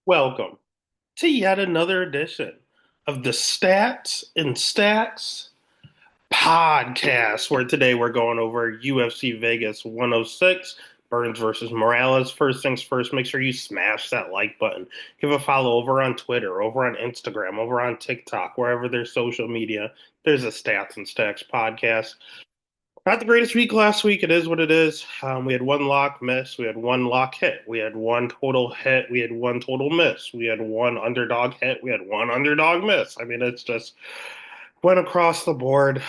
Welcome to yet another edition of the Stats and Stacks podcast, where today we're going over UFC Vegas 106, Burns versus Morales. First things first, make sure you smash that like button. Give a follow over on Twitter, over on Instagram, over on TikTok, wherever there's social media. There's a Stats and Stacks podcast. Not the greatest week last week. It is what it is. We had one lock miss. We had one lock hit. We had one total hit. We had one total miss. We had one underdog hit. We had one underdog miss. I mean, it's just went across the board.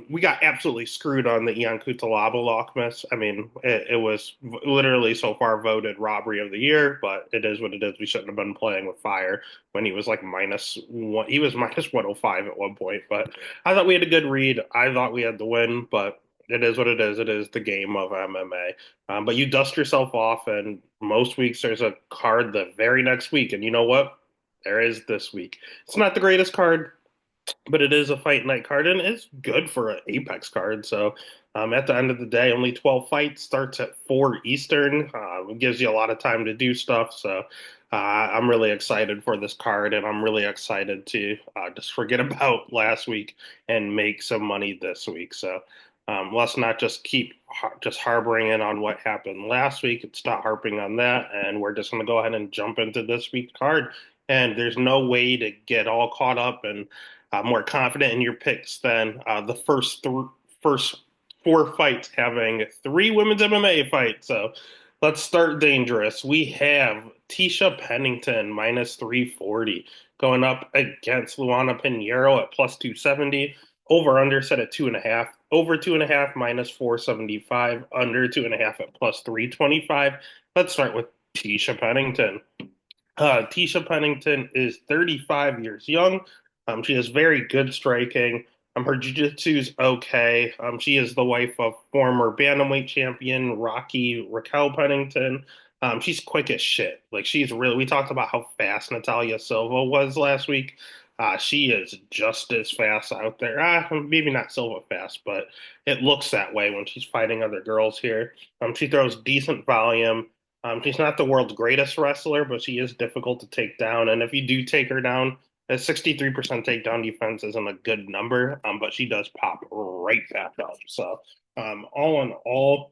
We got absolutely screwed on the Ian Cutelaba lock miss. I mean, it was literally so far voted robbery of the year, but it is what it is. We shouldn't have been playing with fire when he was like minus one. He was minus 105 at one point, but I thought we had a good read. I thought we had the win, but it is what it is. It is the game of MMA. But you dust yourself off, and most weeks there's a card the very next week. And you know what? There is this week. It's not the greatest card, but it is a fight night card, and it's good for an Apex card. So at the end of the day, only 12 fights, starts at 4 Eastern. It gives you a lot of time to do stuff. So I'm really excited for this card, and I'm really excited to just forget about last week and make some money this week. So let's not just keep just harboring in on what happened last week. It's not harping on that, and we're just going to go ahead and jump into this week's card. And there's no way to get all caught up and more confident in your picks than the first four fights having three women's MMA fights. So let's start dangerous. We have Tisha Pennington minus 340 going up against Luana Pinheiro at plus 270. Over under set at 2.5. Over 2.5 minus 475. Under 2.5 at plus 325. Let's start with Tisha Pennington. Tisha Pennington is 35 years young. She has very good striking. Her jiu-jitsu's okay. She is the wife of former bantamweight champion Raquel Pennington. She's quick as shit. Like she's really. We talked about how fast Natalia Silva was last week. She is just as fast out there. Maybe not Silva fast, but it looks that way when she's fighting other girls here. She throws decent volume. She's not the world's greatest wrestler, but she is difficult to take down. And if you do take her down, a 63% takedown defense isn't a good number, but she does pop right back up. So, all in all,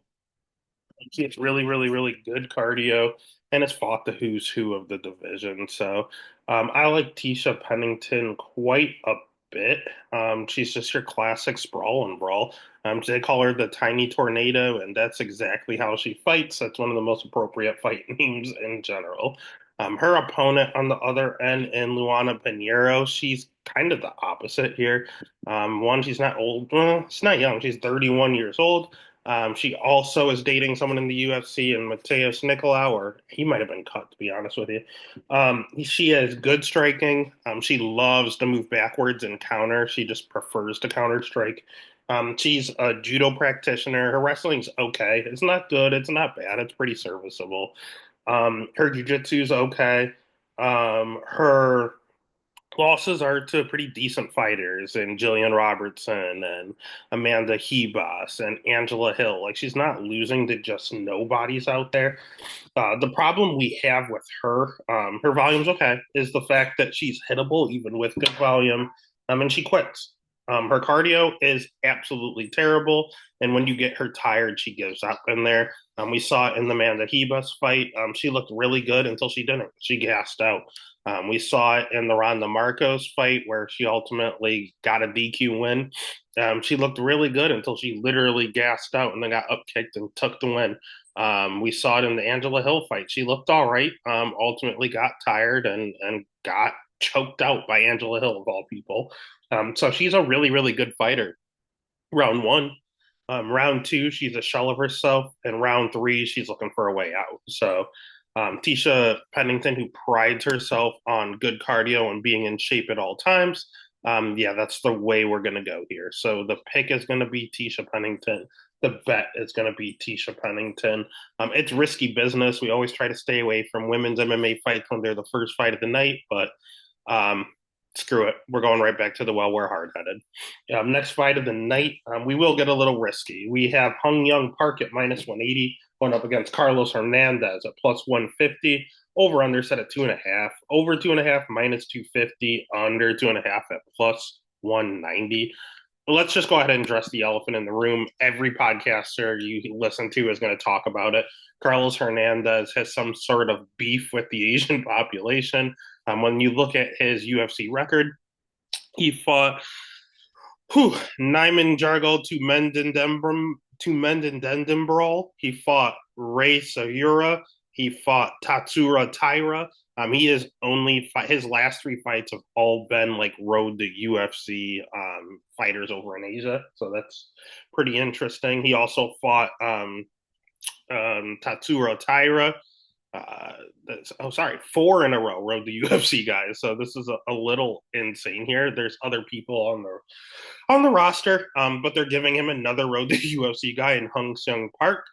she has really, really, really good cardio and has fought the who's who of the division. So, I like Tisha Pennington quite a bit. She's just your classic sprawl and brawl. They call her the tiny tornado, and that's exactly how she fights. That's one of the most appropriate fight names in general. Her opponent on the other end in Luana Pinheiro, she's kind of the opposite here. One, she's not old. Well, she's not young. She's 31 years old. She also is dating someone in the UFC, and Mateus Nicolau, or he might have been cut, to be honest with you. She has good striking. She loves to move backwards and counter. She just prefers to counter strike. She's a judo practitioner. Her wrestling's okay. It's not good. It's not bad. It's pretty serviceable. Her jiu-jitsu's okay. Her losses are to pretty decent fighters and Jillian Robertson and Amanda Hebus and Angela Hill. Like she's not losing to just nobodies out there. The problem we have with her, her volume's okay, is the fact that she's hittable even with good volume. And she quits. Her cardio is absolutely terrible, and when you get her tired, she gives up in there. We saw it in the Amanda Hebus fight. She looked really good until she didn't. She gassed out. We saw it in the Ronda Marcos fight where she ultimately got a DQ win. She looked really good until she literally gassed out and then got upkicked and took the win. We saw it in the Angela Hill fight. She looked all right. Ultimately got tired and got choked out by Angela Hill of all people. So she's a really, really good fighter. Round one. Round two, she's a shell of herself. And round three, she's looking for a way out. So Tisha Pennington, who prides herself on good cardio and being in shape at all times, yeah, that's the way we're going to go here. So the pick is going to be Tisha Pennington. The bet is going to be Tisha Pennington. It's risky business. We always try to stay away from women's MMA fights when they're the first fight of the night, but um, screw it. We're going right back to the well. We're hard headed. Next fight of the night, we will get a little risky. We have Hung Young Park at minus 180 going up against Carlos Hernandez at plus 150. Over under set at 2.5. Over 2.5 minus 250. Under 2.5 at plus 190. But let's just go ahead and address the elephant in the room. Every podcaster you listen to is going to talk about it. Carlos Hernandez has some sort of beef with the Asian population. When you look at his UFC record, he fought Nyman Jargo to Mendendembral. He fought Ray Sayura. He fought Tatsura Taira. He is only his last three fights have all been like road to UFC fighters over in Asia, so that's pretty interesting. He also fought Tatsura Taira. Sorry, four in a row road to UFC guys. So this is a little insane here. There's other people on the roster, but they're giving him another road to UFC guy in Hung Seung Park.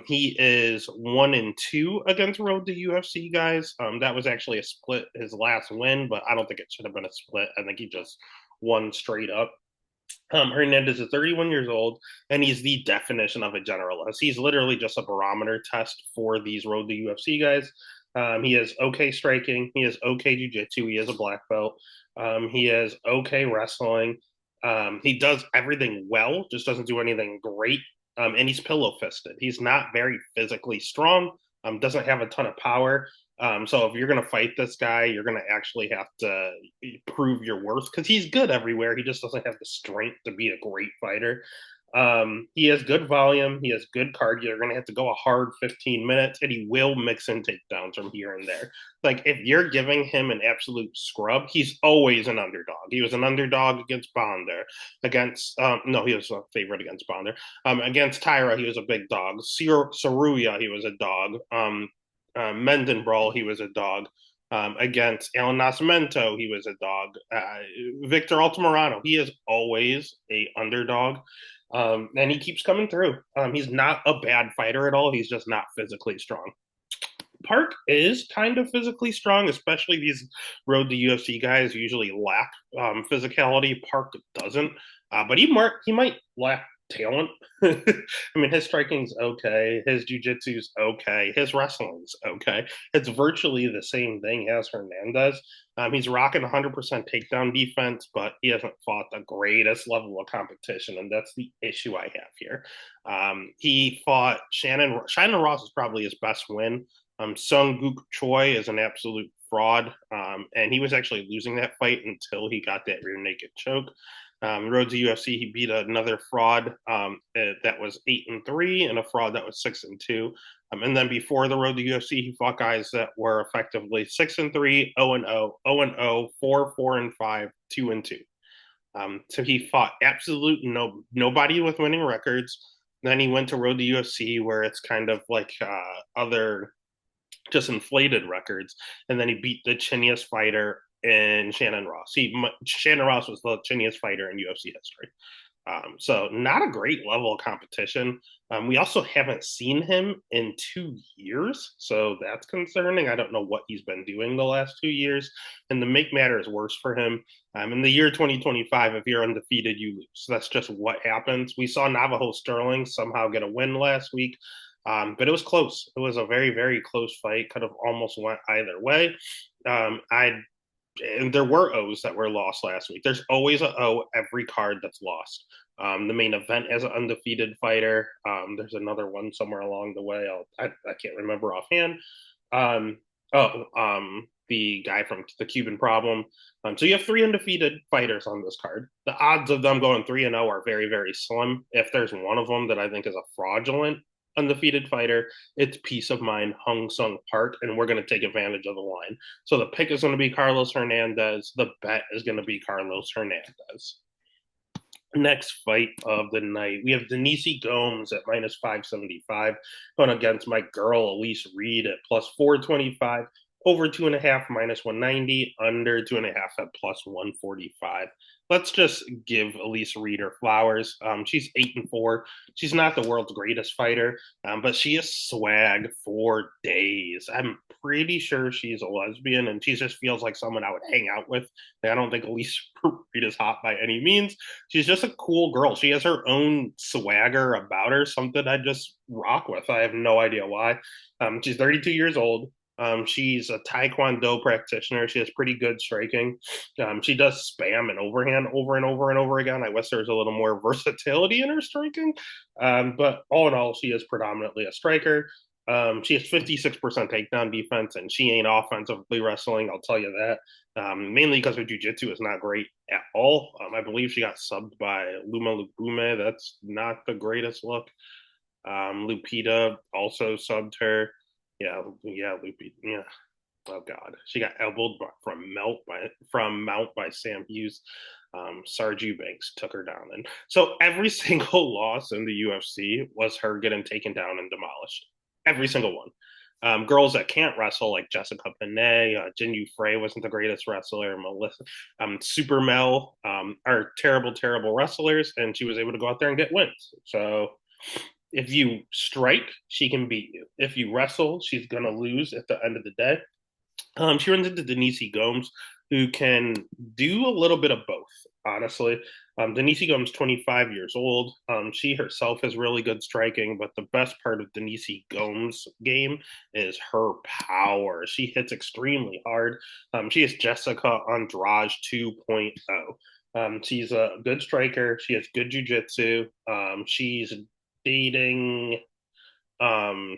He is 1-2 against road to UFC guys. That was actually a split his last win, but I don't think it should have been a split. I think he just won straight up. Hernandez is 31 years old, and he's the definition of a generalist. He's literally just a barometer test for these road to UFC guys. He has okay striking. He has okay jiu-jitsu. He is a black belt. He has okay wrestling. He does everything well, just doesn't do anything great. And he's pillow fisted. He's not very physically strong. Doesn't have a ton of power. So if you're going to fight this guy, you're going to actually have to prove your worth because he's good everywhere. He just doesn't have the strength to be a great fighter. He has good volume. He has good cardio. You're going to have to go a hard 15 minutes, and he will mix in takedowns from here and there. Like, if you're giving him an absolute scrub, he's always an underdog. He was an underdog against Bonder. No, he was a favorite against Bonder. Against Tyra, he was a big dog. Saruya, he was a dog. Mendenbrawl, he was a dog. Against Alan Nascimento, he was a dog. Victor Altamirano, he is always a underdog. And he keeps coming through. He's not a bad fighter at all. He's just not physically strong. Park is kind of physically strong, especially these road to UFC guys usually lack physicality. Park doesn't, but he might lack talent. I mean, his striking's okay, his jujitsu's okay, his wrestling's okay. It's virtually the same thing as Hernandez. He's rocking 100% takedown defense, but he hasn't fought the greatest level of competition, and that's the issue I have here. He fought Shannon Ross is probably his best win. Sung Gook Choi is an absolute fraud, and he was actually losing that fight until he got that rear naked choke. Road to UFC, he beat another fraud that was 8-3 and a fraud that was 6-2. And then before the road to UFC, he fought guys that were effectively 6-3, 0-0, 0-0, 4-4-5, 2-2. So he fought nobody with winning records. Then he went to road to UFC, where it's kind of like other just inflated records, and then he beat the chiniest fighter in Shannon Ross. Shannon Ross was the chiniest fighter in UFC history. So not a great level of competition. We also haven't seen him in 2 years, so that's concerning. I don't know what he's been doing the last 2 years, and to make matters worse for him, in the year 2025, if you're undefeated, you lose. So that's just what happens. We saw Navajo Sterling somehow get a win last week. But it was close. It was a very, very close fight. Could have almost went either way. And there were O's that were lost last week. There's always an O every card that's lost. The main event has an undefeated fighter. There's another one somewhere along the way. I can't remember offhand. Um, the guy from the Cuban Problem. So you have three undefeated fighters on this card. The odds of them going 3-0 are very, very slim. If there's one of them that I think is a fraudulent undefeated fighter, it's Peace of Mind, Hung Sung Park, and we're going to take advantage of the line. So the pick is going to be Carlos Hernandez. The bet is going to be Carlos Hernandez. Next fight of the night, we have Denise Gomes at minus 575 going against my girl Elise Reed at plus 425. Over 2.5 minus 190, under 2.5 at plus 145. Let's just give Elise Reed her flowers. She's 8-4. She's not the world's greatest fighter, but she is swag for days. I'm pretty sure she's a lesbian, and she just feels like someone I would hang out with. I don't think Elise Reed is hot by any means. She's just a cool girl. She has her own swagger about her, something I just rock with. I have no idea why. She's 32 years old. She's a Taekwondo practitioner. She has pretty good striking. She does spam and overhand over and over and over again. I wish there was a little more versatility in her striking. But all in all, she is predominantly a striker. She has 56% takedown defense, and she ain't offensively wrestling. I'll tell you that. Mainly because her jujitsu is not great at all. I believe she got subbed by Luma Lupume. That's not the greatest look. Lupita also subbed her. Yeah, Lupita. Yeah. Oh God, she got elbowed from Mount by Sam Hughes. Sarju Banks took her down, and so every single loss in the UFC was her getting taken down and demolished. Every single one. Girls that can't wrestle, like Jessica Panay, Jin Yu Frey wasn't the greatest wrestler. Melissa, Super Mel, are terrible, terrible wrestlers, and she was able to go out there and get wins. So if you strike, she can beat you. If you wrestle, she's gonna lose at the end of the day. She runs into Denise Gomes, who can do a little bit of both, honestly. Denise Gomes, 25 years old. She herself has really good striking, but the best part of Denise Gomes' game is her power. She hits extremely hard. She is Jessica Andrade 2.0. She's a good striker. She has good jujitsu. She's dating um,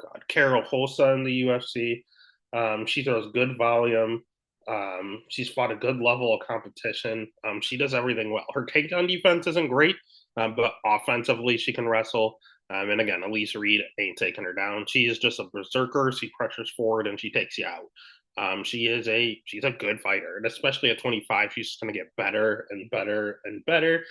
God, Carol Holsa in the UFC. She throws good volume. She's fought a good level of competition. She does everything well. Her takedown defense isn't great, but offensively she can wrestle. And again, Elise Reed ain't taking her down. She is just a berserker. She pressures forward and she takes you out. She's a good fighter, and especially at 25, she's going to get better and better and better.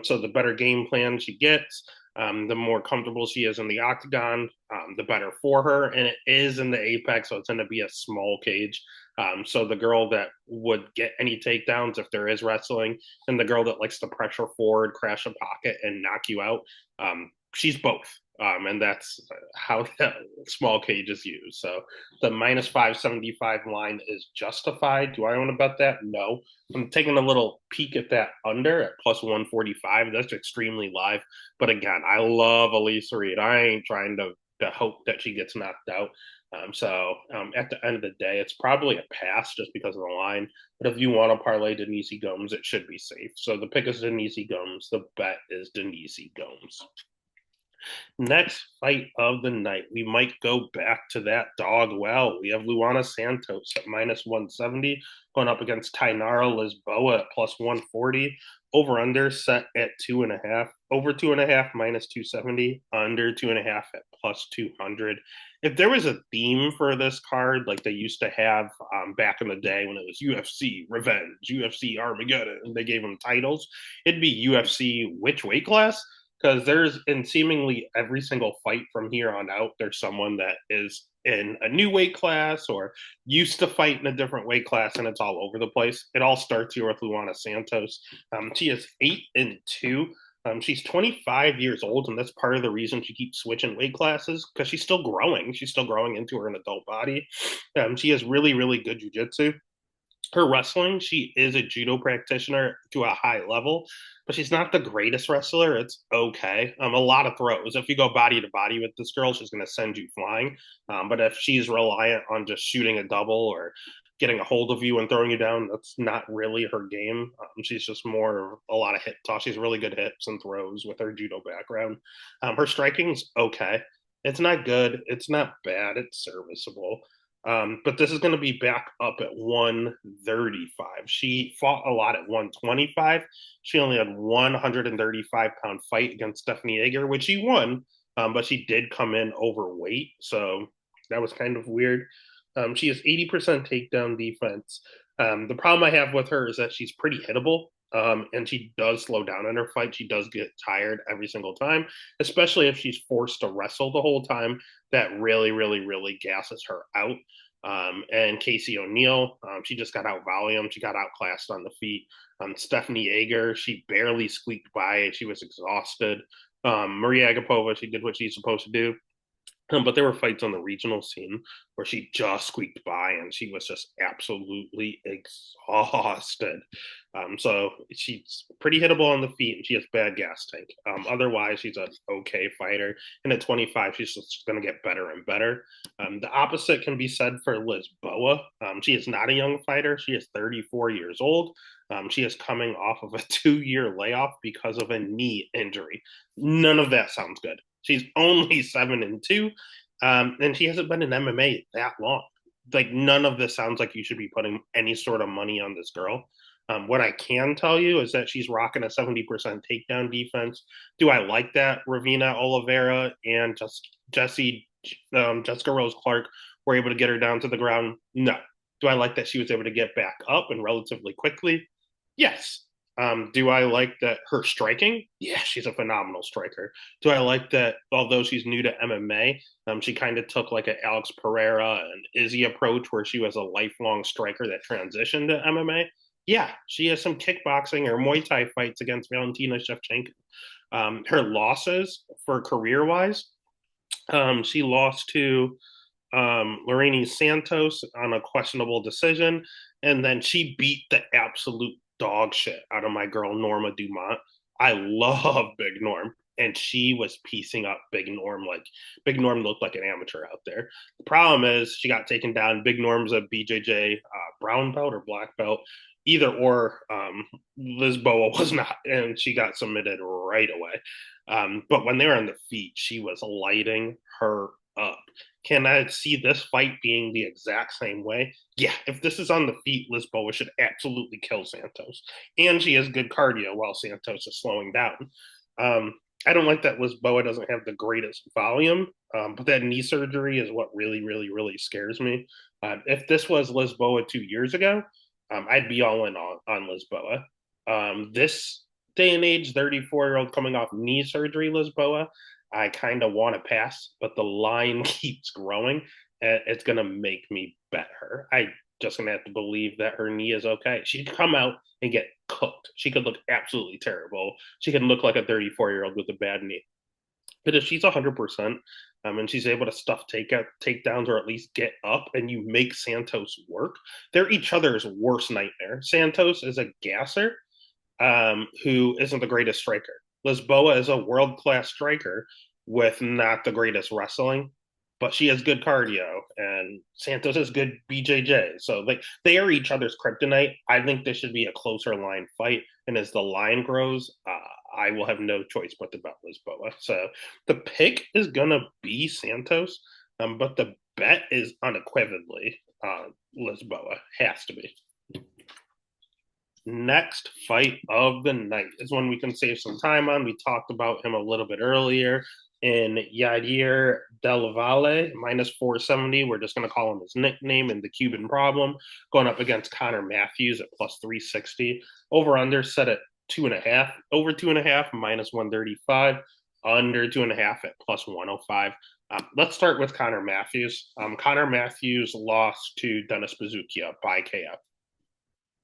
So the better game plan she gets, the more comfortable she is in the octagon, the better for her. And it is in the apex, so it's going to be a small cage. So the girl that would get any takedowns if there is wrestling, and the girl that likes to pressure forward, crash a pocket, and knock you out, she's both. And that's how the small cage is used. So the minus 575 line is justified. Do I want to bet that? No. I'm taking a little peek at that under at plus 145. That's extremely live. But again, I love Elise Reed. I ain't trying to hope that she gets knocked out. At the end of the day, it's probably a pass just because of the line. But if you want to parlay Denise Gomes, it should be safe. So the pick is Denise Gomes. The bet is Denise Gomes. Next fight of the night, we might go back to that dog well. We have Luana Santos at minus 170 going up against Tainara Lisboa at plus 140. Over under set at 2.5. Over 2.5 minus 270. Under 2.5 at plus 200. If there was a theme for this card, like they used to have back in the day when it was UFC Revenge, UFC Armageddon, and they gave them titles, it'd be UFC which weight class? Because there's in seemingly every single fight from here on out, there's someone that is in a new weight class or used to fight in a different weight class, and it's all over the place. It all starts here with Luana Santos. She is 8-2. She's 25 years old, and that's part of the reason she keeps switching weight classes because she's still growing. She's still growing into her adult body. She has really, really good jujitsu. Her wrestling, she is a judo practitioner to a high level, but she's not the greatest wrestler. It's okay. A lot of throws. If you go body to body with this girl, she's going to send you flying. But if she's reliant on just shooting a double or getting a hold of you and throwing you down, that's not really her game. She's just more a lot of hip toss. She's really good hips and throws with her judo background. Her striking's okay. It's not good. It's not bad. It's serviceable. But this is going to be back up at 135. She fought a lot at 125. She only had 135-pound fight against Stephanie Egger, which she won, but she did come in overweight. So that was kind of weird. She has 80% takedown defense. The problem I have with her is that she's pretty hittable. And she does slow down in her fight. She does get tired every single time, especially if she's forced to wrestle the whole time. That really, really, really gasses her out. And Casey O'Neill, she just got out volume. She got outclassed on the feet. Stephanie Ager, she barely squeaked by. She was exhausted. Maria Agapova, she did what she's supposed to do. But there were fights on the regional scene where she just squeaked by and she was just absolutely exhausted. So she's pretty hittable on the feet and she has bad gas tank. Otherwise, she's an okay fighter. And at 25, she's just going to get better and better. The opposite can be said for Liz Boa. She is not a young fighter. She is 34 years old. She is coming off of a 2 year layoff because of a knee injury. None of that sounds good. She's only 7-2, and she hasn't been in MMA that long. Like none of this sounds like you should be putting any sort of money on this girl. What I can tell you is that she's rocking a 70% takedown defense. Do I like that? Ravina Oliveira and Jessica Rose Clark were able to get her down to the ground. No. Do I like that she was able to get back up and relatively quickly? Yes. Do I like that her striking? Yeah, she's a phenomenal striker. Do I like that although she's new to MMA, she kind of took like an Alex Pereira and Izzy approach where she was a lifelong striker that transitioned to MMA? Yeah, she has some kickboxing or Muay Thai fights against Valentina Shevchenko. Her losses for career wise, she lost to Lorraine Santos on a questionable decision, and then she beat the absolute dog shit out of my girl Norma Dumont. I love Big Norm, and she was piecing up Big Norm like Big Norm looked like an amateur out there. The problem is she got taken down. Big Norm's a BJJ brown belt or black belt. Either or, Lisboa was not, and she got submitted right away. But when they were on the feet, she was lighting her up. Can I see this fight being the exact same way? Yeah, if this is on the feet, Lisboa should absolutely kill Santos. And she has good cardio while Santos is slowing down. I don't like that Lisboa doesn't have the greatest volume, but that knee surgery is what really, really, really scares me. If this was Lisboa 2 years ago, I'd be all in on Lisboa. This day and age, 34-year-old coming off knee surgery, Lisboa, I kind of want to pass, but the line keeps growing. It's going to make me bet her. I just going to have to believe that her knee is okay. She could come out and get cooked. She could look absolutely terrible. She could look like a 34-year-old with a bad knee. But if she's 100%, and she's able to stuff takedowns or at least get up, and you make Santos work, they're each other's worst nightmare. Santos is a gasser who isn't the greatest striker. Lisboa is a world class striker with not the greatest wrestling, but she has good cardio, and Santos has good BJJ. So like they are each other's kryptonite. I think this should be a closer line fight, and as the line grows, I will have no choice but to bet Lisboa. So the pick is gonna be Santos, but the bet is unequivocally Lisboa. Has to be. Next fight of the night is one we can save some time on. We talked about him a little bit earlier in Yadir Del Valle, minus 470. We're just going to call him his nickname in the Cuban problem, going up against Connor Matthews at plus 360. Over under set at 2.5, over 2.5, minus 135, under 2.5 at plus 105. Let's start with Connor Matthews. Connor Matthews lost to Dennis Bazukia by KO.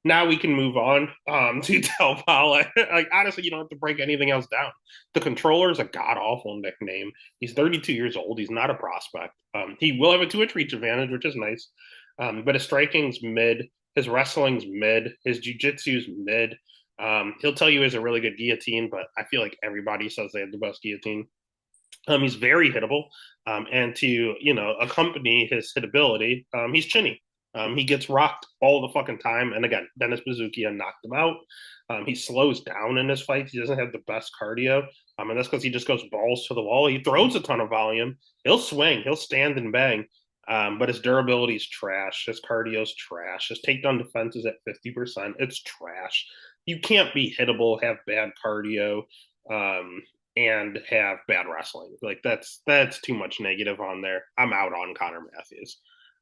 Now we can move on to Del Valle. Like honestly, you don't have to break anything else down. The controller is a god awful nickname. He's 32 years old. He's not a prospect. He will have a 2-inch reach advantage, which is nice. But his striking's mid. His wrestling's mid. His jujitsu's mid. He'll tell you he has a really good guillotine, but I feel like everybody says they have the best guillotine. He's very hittable, and to accompany his hitability, he's chinny. He gets rocked all the fucking time, and again, Dennis Bazukia knocked him out. He slows down in his fights. He doesn't have the best cardio, and that's because he just goes balls to the wall. He throws a ton of volume. He'll swing. He'll stand and bang. But his durability is trash. His cardio's trash. His takedown defense is at 50%. It's trash. You can't be hittable, have bad cardio, and have bad wrestling. Like that's too much negative on there. I'm out on Connor Matthews.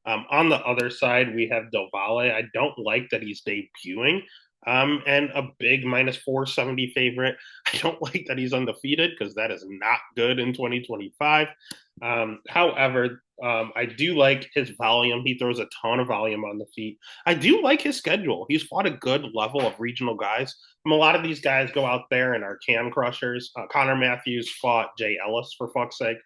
On the other side, we have Del Valle. I don't like that he's debuting, and a big minus 470 favorite. I don't like that he's undefeated because that is not good in 2025. However, I do like his volume. He throws a ton of volume on the feet. I do like his schedule. He's fought a good level of regional guys. A lot of these guys go out there and are can crushers. Connor Matthews fought Jay Ellis, for fuck's sake.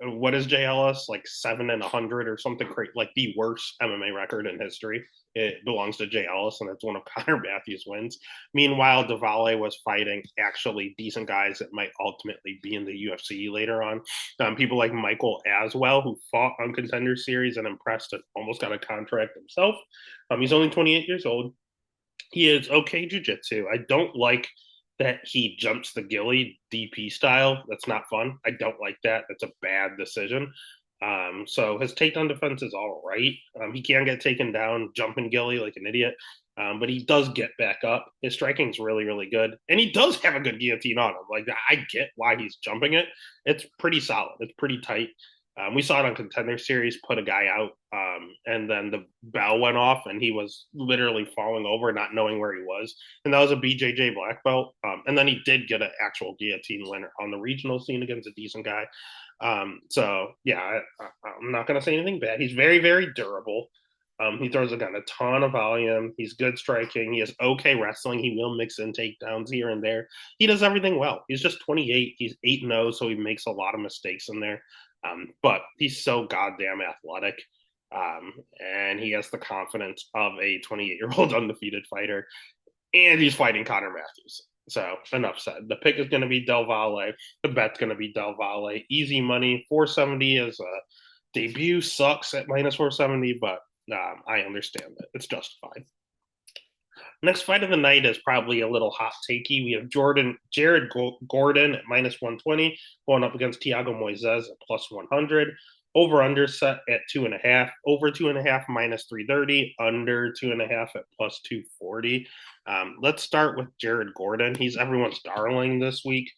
What is Jay Ellis, like 7-100 or something crazy, like the worst MMA record in history? It belongs to Jay Ellis, and it's one of Connor Matthews' wins. Meanwhile, Davale was fighting actually decent guys that might ultimately be in the UFC later on. People like Michael Aswell, who fought on Contender Series and impressed and almost got a contract himself. He's only 28 years old. He is okay jujitsu. I don't like that he jumps the gilly DP style. That's not fun. I don't like that. That's a bad decision. So his takedown defense is all right. He can get taken down, jumping gilly like an idiot. But he does get back up. His striking is really, really good. And he does have a good guillotine on him. Like, I get why he's jumping it. It's pretty solid. It's pretty tight. We saw it on Contender Series, put a guy out, and then the bell went off, and he was literally falling over, not knowing where he was. And that was a BJJ black belt. And then he did get an actual guillotine winner on the regional scene against a decent guy. So, yeah, I'm not going to say anything bad. He's very, very durable. He throws again a ton of volume. He's good striking. He has okay wrestling. He will mix in takedowns here and there. He does everything well. He's just 28. He's 8-0, so he makes a lot of mistakes in there. But he's so goddamn athletic. And he has the confidence of a 28-year-old undefeated fighter. And he's fighting Connor Matthews. So enough said. The pick is going to be Del Valle. The bet's going to be Del Valle. Easy money. 470 is a debut. Sucks at minus 470, but I understand that. It's justified. Next fight of the night is probably a little hot takey. We have Jared Gordon at minus 120 going up against Tiago Moises at plus 100. Over under set at 2.5. Over 2.5 minus 330. Under 2.5 at plus 240. Let's start with Jared Gordon. He's everyone's darling this week.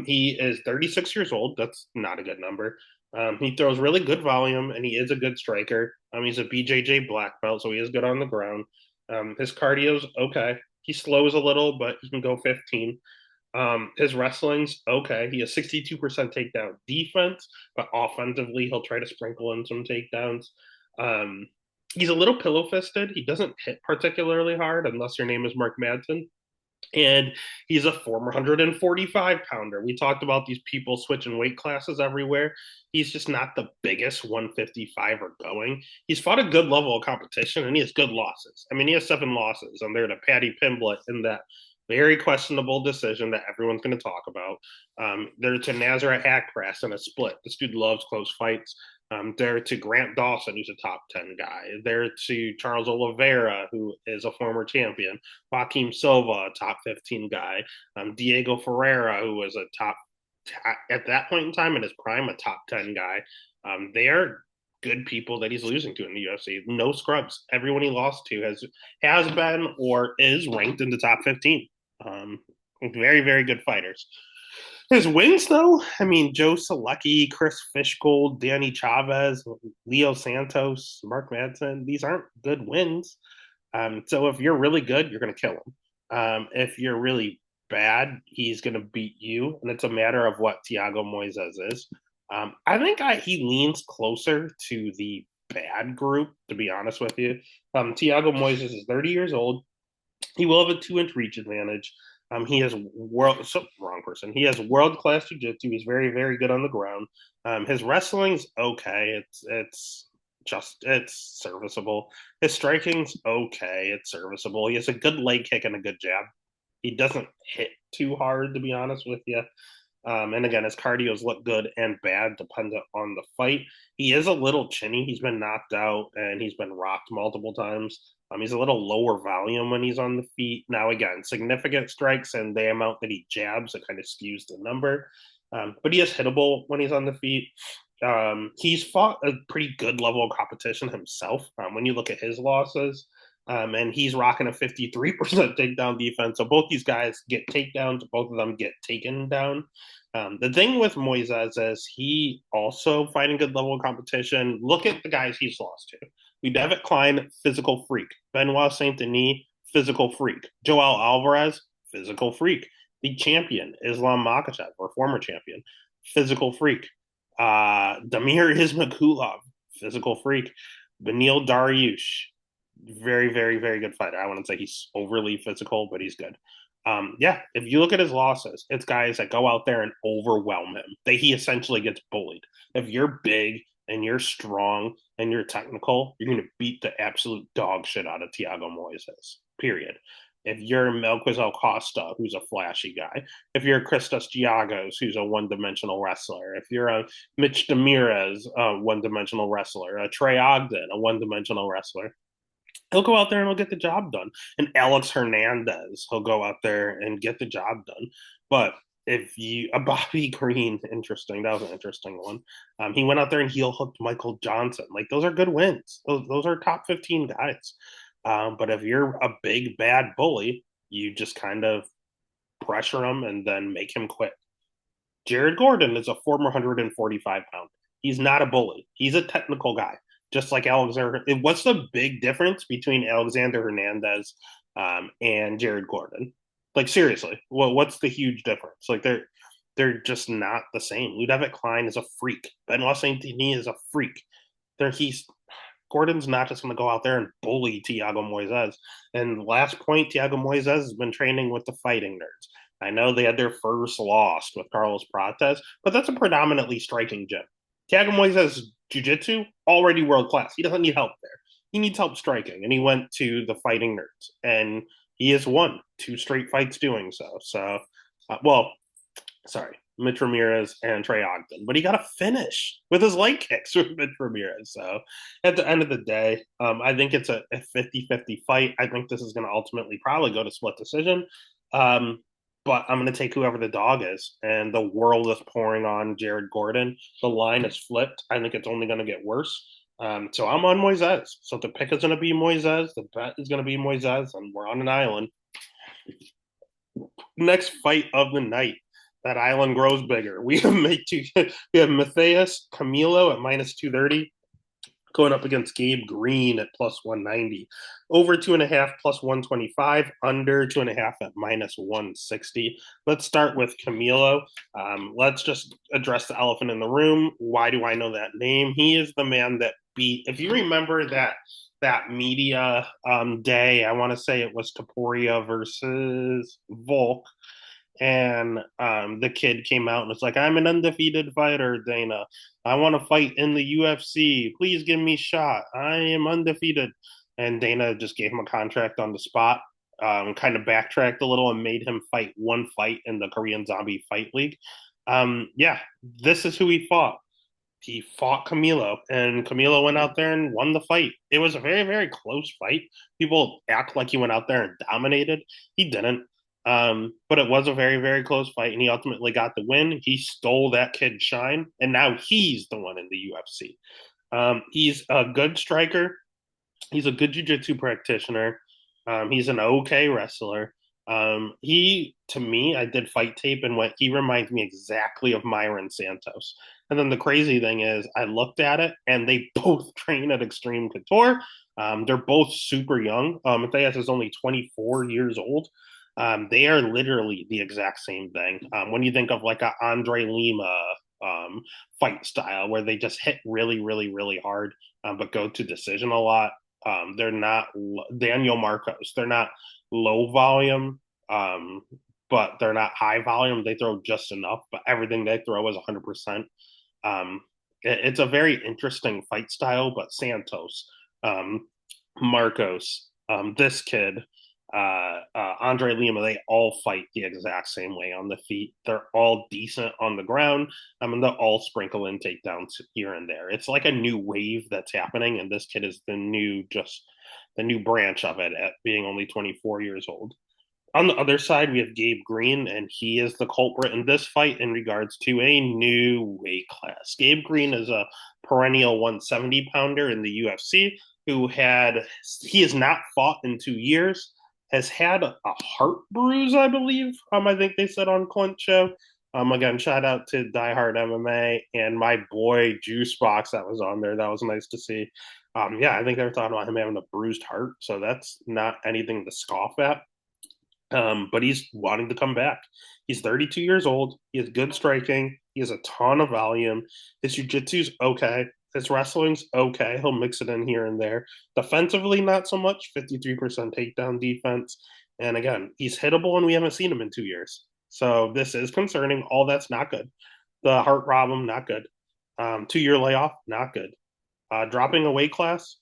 He is 36 years old. That's not a good number. He throws really good volume, and he is a good striker. He's a BJJ black belt, so he is good on the ground. His cardio's okay. He slows a little, but he can go 15. His wrestling's okay. He has 62% takedown defense, but offensively, he'll try to sprinkle in some takedowns. He's a little pillow fisted. He doesn't hit particularly hard unless your name is Mark Madsen. And he's a former 145 pounder. We talked about these people switching weight classes everywhere. He's just not the biggest 155 or going. He's fought a good level of competition and he has good losses. I mean, he has 7 losses, and they're to Patty Pimblett in that very questionable decision that everyone's going to talk about. They're to Nazareth Hackpress in a split. This dude loves close fights. They're to Grant Dawson, who's a top 10 guy. They're to Charles Oliveira, who is a former champion. Joaquim Silva, a top 15 guy. Diego Ferreira, who was at that point in time in his prime, a top 10 guy. They are good people that he's losing to in the UFC. No scrubs. Everyone he lost to has been or is ranked in the top 15. Very, very good fighters. His wins, though, I mean, Joe Selecki, Chris Fishgold, Danny Chavez, Leo Santos, Mark Madsen, these aren't good wins. So if you're really good, you're going to kill him. If you're really bad, he's going to beat you. And it's a matter of what Tiago Moises is. I think he leans closer to the bad group, to be honest with you. Tiago Moises is 30 years old. He will have a 2-inch reach advantage. He has wrong person. He has world class jiu-jitsu. He's very, very good on the ground. His wrestling's okay. It's serviceable. His striking's okay. It's serviceable. He has a good leg kick and a good jab. He doesn't hit too hard, to be honest with you. And again, his cardios look good and bad, dependent on the fight. He is a little chinny. He's been knocked out and he's been rocked multiple times. He's a little lower volume when he's on the feet. Now, again, significant strikes and the amount that he jabs, it kind of skews the number. But he is hittable when he's on the feet. He's fought a pretty good level of competition himself when you look at his losses. And he's rocking a 53% takedown defense. So both these guys get takedowns. Both of them get taken down. The thing with Moises is he also fighting good level of competition. Look at the guys he's lost to. Devitt Klein, physical freak. Benoit Saint Denis, physical freak. Joel Alvarez, physical freak. The champion, Islam Makhachev, or former champion, physical freak. Damir Ismagulov, physical freak. Benil Dariush, very, very, very good fighter. I wouldn't say he's overly physical, but he's good. Yeah, if you look at his losses, it's guys that go out there and overwhelm him. That he essentially gets bullied. If you're big and you're strong and you're technical, you're going to beat the absolute dog shit out of Thiago Moises. Period. If you're Melquizel Costa, who's a flashy guy, if you're Christos Giagos, who's a one-dimensional wrestler, if you're a Mitch Demirez, a one-dimensional wrestler, a Trey Ogden, a one-dimensional wrestler, he'll go out there and he'll get the job done. And Alex Hernandez, he'll go out there and get the job done. But if you a Bobby Green, interesting. That was an interesting one. He went out there and heel hooked Michael Johnson. Like those are good wins. Those are top 15 guys. But if you're a big bad bully, you just kind of pressure him and then make him quit. Jared Gordon is a former 145 pound. He's not a bully. He's a technical guy, just like Alexander. What's the big difference between Alexander Hernandez and Jared Gordon? Like seriously, what's the huge difference? Like they're just not the same. Ludovic Klein is a freak. Benoit Saint Denis is a freak. He's Gordon's not just going to go out there and bully Thiago Moises. And last point, Thiago Moises has been training with the Fighting Nerds. I know they had their first loss with Carlos Prates, but that's a predominantly striking gym. Thiago Moises jiu-jitsu, already world class. He doesn't need help there. He needs help striking, and he went to the Fighting Nerds, and he has won 2 straight fights doing so. So, well, sorry, Mitch Ramirez and Trey Ogden, but he got a finish with his leg kicks with Mitch Ramirez. So at the end of the day, I think it's a 50-50 fight. I think this is going to ultimately probably go to split decision. Um, but I'm going to take whoever the dog is, and the world is pouring on Jared Gordon. The line is flipped. I think it's only going to get worse. So I'm on Moises. So the pick is going to be Moises. The bet is going to be Moises, and we're on an island. Next fight of the night, that island grows bigger. We have Matthias Camilo at minus 230 going up against Gabe Green at plus 190. Over 2.5 plus 125, under 2.5 at minus 160. Let's start with Camilo. Let's just address the elephant in the room. Why do I know that name? He is the man that beat, if you remember that media day, I want to say it was Taporia versus Volk, and the kid came out and was like, "I'm an undefeated fighter, Dana. I want to fight in the UFC. Please give me a shot. I am undefeated." And Dana just gave him a contract on the spot, kind of backtracked a little and made him fight one fight in the Korean Zombie Fight League. Yeah, this is who he fought. He fought Camilo, and Camilo went out there and won the fight. It was a very, very close fight. People act like he went out there and dominated. He didn't. But it was a very, very close fight, and he ultimately got the win. He stole that kid's shine, and now he's the one in the UFC. He's a good striker. He's a good jiu-jitsu practitioner. He's an okay wrestler. To me, I did fight tape, and what he reminds me exactly of Myron Santos. And then the crazy thing is, I looked at it, and they both train at Extreme Couture. They're both super young. Matthias is only 24 years old. They are literally the exact same thing. When you think of like a Andre Lima fight style, where they just hit really, really, really hard, but go to decision a lot. They're not Daniel Marcos. They're not low volume, but they're not high volume. They throw just enough, but everything they throw is 100%. It's a very interesting fight style, but Santos, Marcos, this kid, Andre Lima, they all fight the exact same way on the feet. They're all decent on the ground. And they'll all sprinkle in takedowns here and there. It's like a new wave that's happening, and this kid is just the new branch of it at being only 24 years old. On the other side, we have Gabe Green, and he is the culprit in this fight in regards to a new weight class. Gabe Green is a perennial 170 pounder in the UFC he has not fought in 2 years, has had a heart bruise, I believe. I think they said on Clint show. Again, shout out to Die Hard MMA and my boy Juicebox that was on there. That was nice to see. Yeah, I think they were talking about him having a bruised heart, so that's not anything to scoff at. But he's wanting to come back. He's 32 years old. He has good striking. He has a ton of volume. His jiu-jitsu's okay. His wrestling's okay. He'll mix it in here and there. Defensively, not so much. 53% takedown defense. And again, he's hittable, and we haven't seen him in 2 years. So this is concerning. All that's not good. The heart problem, not good. 2 year layoff, not good. Dropping a weight class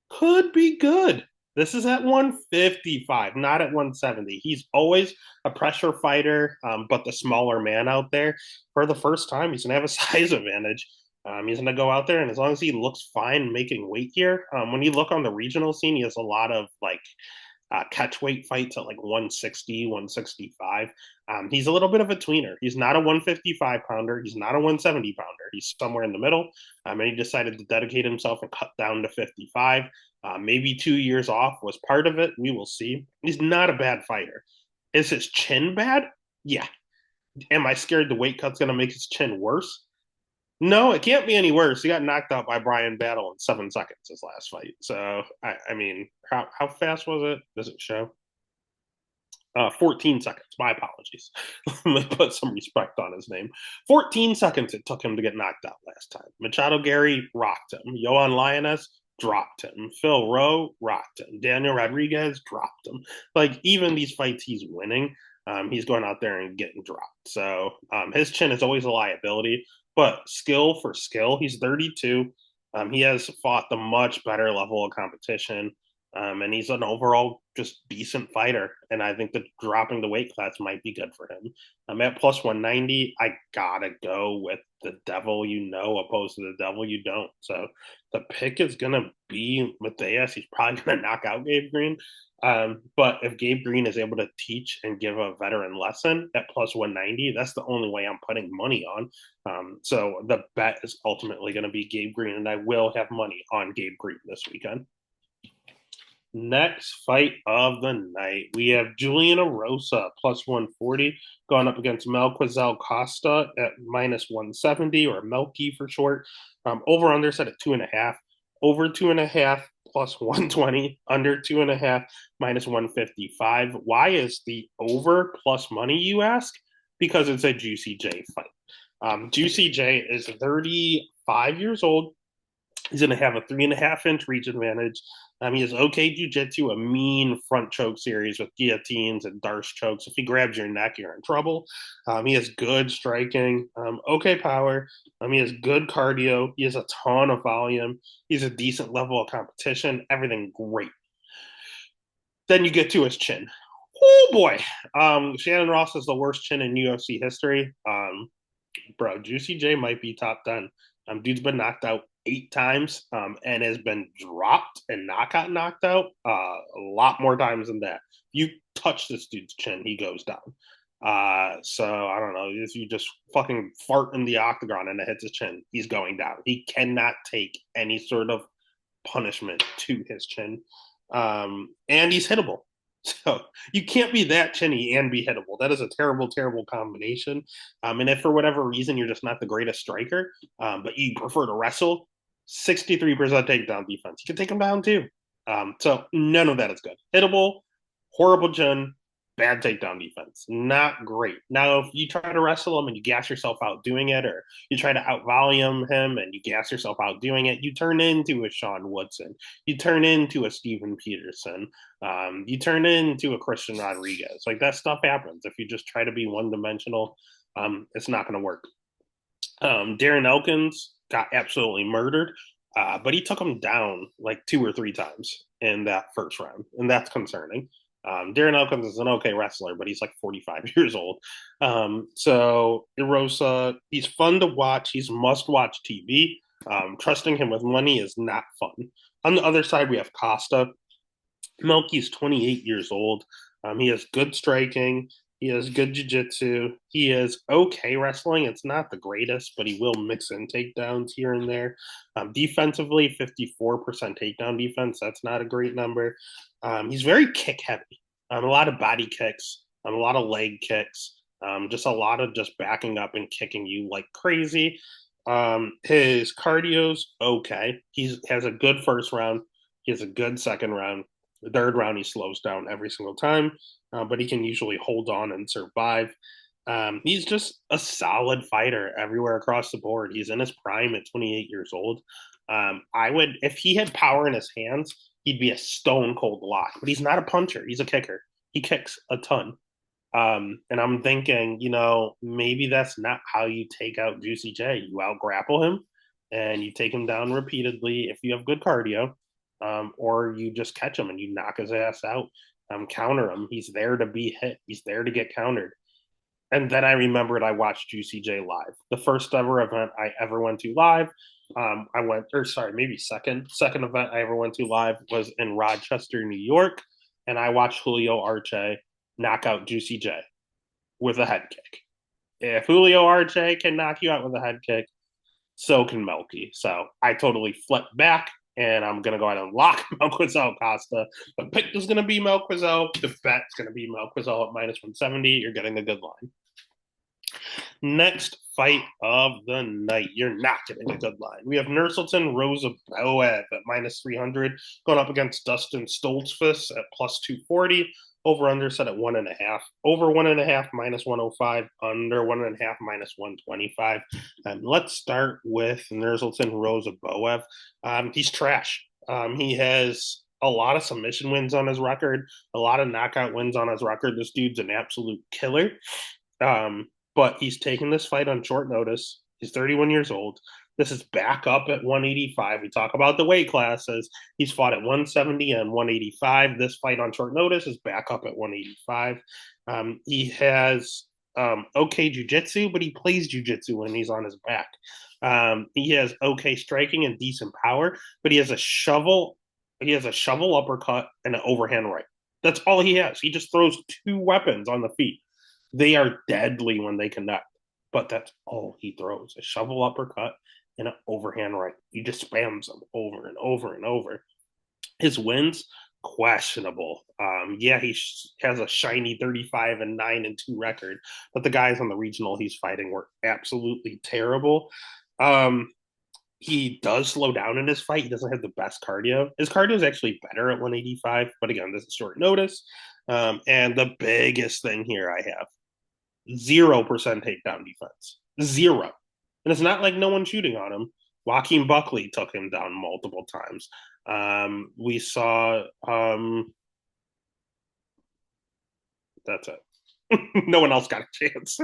could be good. This is at 155, not at 170. He's always a pressure fighter, but the smaller man out there. For the first time, he's going to have a size advantage. He's going to go out there, and as long as he looks fine making weight here, when you look on the regional scene, he has a lot of like catch weight fights at like 160, 165. He's a little bit of a tweener. He's not a 155 pounder. He's not a 170 pounder. He's somewhere in the middle. And he decided to dedicate himself and cut down to 55. Maybe 2 years off was part of it. We will see. He's not a bad fighter. Is his chin bad? Yeah. Am I scared the weight cut's going to make his chin worse? No, it can't be any worse. He got knocked out by Brian Battle in 7 seconds his last fight. So, I mean, how fast was it? Does it show? 14 seconds. My apologies. Let me put some respect on his name. 14 seconds it took him to get knocked out last time. Machado Gary rocked him. Johan Lioness dropped him. Phil Rowe rocked him. Daniel Rodriguez dropped him. Like, even these fights he's winning, he's going out there and getting dropped. So his chin is always a liability, but skill for skill, he's 32. He has fought the much better level of competition. And he's an overall just decent fighter. And I think that dropping the weight class might be good for him. I'm at plus 190. I gotta go with the devil you know, opposed to the devil you don't. So the pick is gonna be Matthias. He's probably gonna knock out Gabe Green. But if Gabe Green is able to teach and give a veteran lesson at plus 190, that's the only way I'm putting money on. So the bet is ultimately going to be Gabe Green, and I will have money on Gabe Green this weekend. Next fight of the night, we have Julian Erosa plus 140 going up against Melquizel Costa at minus 170, or Melky for short. Over under set at 2.5, over 2.5 plus 120, under 2.5 minus 155. Why is the over plus money, you ask? Because it's a Juicy J fight. Juicy J is 35 years old. He's going to have a 3.5 inch reach advantage. He has okay jiu-jitsu, a mean front choke series with guillotines and darce chokes. If he grabs your neck, you're in trouble. He has good striking, okay power. He has good cardio. He has a ton of volume. He's a decent level of competition. Everything great. Then you get to his chin. Oh boy, Shannon Ross is the worst chin in UFC history. Bro, Juicy J might be top 10. Dude's been knocked out 8 times, and has been dropped and not got knocked out a lot more times than that. You touch this dude's chin, he goes down. So I don't know. If you just fucking fart in the octagon and it hits his chin, he's going down. He cannot take any sort of punishment to his chin. And he's hittable. So you can't be that chinny and be hittable. That is a terrible, terrible combination. And if for whatever reason you're just not the greatest striker, but you prefer to wrestle, 63% takedown defense. You can take him down too. So none of that is good. Hittable, horrible chin, bad takedown defense. Not great. Now, if you try to wrestle him and you gas yourself out doing it, or you try to outvolume him and you gas yourself out doing it, you turn into a Sean Woodson. You turn into a Steven Peterson. You turn into a Christian Rodriguez. Like, that stuff happens. If you just try to be one dimensional, it's not going to work. Darren Elkins got absolutely murdered, but he took him down like 2 or 3 times in that first round, and that's concerning. Darren Elkins is an okay wrestler, but he's like 45 years old. So Erosa, he's fun to watch. He's must-watch TV. Trusting him with money is not fun. On the other side, we have Costa. Melky's 28 years old. He has good striking. He has good jiu-jitsu. He is okay wrestling. It's not the greatest, but he will mix in takedowns here and there. Defensively, 54% takedown defense. That's not a great number. He's very kick heavy. A lot of body kicks, a lot of leg kicks, just a lot of just backing up and kicking you like crazy. His cardio's okay. He has a good first round. He has a good second round. The third round, he slows down every single time, but he can usually hold on and survive. He's just a solid fighter everywhere across the board. He's in his prime at 28 years old. I would, if he had power in his hands, he'd be a stone cold lock, but he's not a puncher. He's a kicker. He kicks a ton. And I'm thinking, maybe that's not how you take out Juicy J. You out grapple him and you take him down repeatedly if you have good cardio, or you just catch him and you knock his ass out, counter him. He's there to be hit, he's there to get countered. And then I remembered I watched Juicy J live. The first ever event I ever went to live. I went, or sorry, maybe second event I ever went to live was in Rochester, New York, and I watched Julio Arce knock out Juicy J with a head kick. If Julio Arce can knock you out with a head kick, so can Melky. So I totally flipped back, and I'm gonna go ahead and lock Melquizel Costa. The pick is gonna be Melquizel. The bet's gonna be Melquizel at -170. You're getting a good line. Next fight of the night. You're not getting a good line. We have Nurselton Rosaboev at -300 going up against Dustin Stoltzfus at +240. Over under set at 1.5. Over 1.5 -105. Under 1.5 -125. Let's start with Nurselton Rosaboev. He's trash. He has a lot of submission wins on his record, a lot of knockout wins on his record. This dude's an absolute killer. But he's taking this fight on short notice. He's 31 years old. This is back up at 185. We talk about the weight classes. He's fought at 170 and 185. This fight on short notice is back up at 185. He has okay jiu-jitsu, but he plays jiu-jitsu when he's on his back. He has okay striking and decent power, but he has a shovel. He has a shovel uppercut and an overhand right. That's all he has. He just throws two weapons on the feet. They are deadly when they connect, but that's all he throws: a shovel uppercut and an overhand right. He just spams them over and over and over. His wins, questionable. Yeah, he has a shiny 35-9-2 record, but the guys on the regional he's fighting were absolutely terrible. He does slow down in his fight. He doesn't have the best cardio. His cardio is actually better at 185, but again, this is short notice. And the biggest thing here I have 0% takedown defense. Zero. And it's not like no one's shooting on him. Joaquin Buckley took him down multiple times. We saw that's it. No one else got a chance.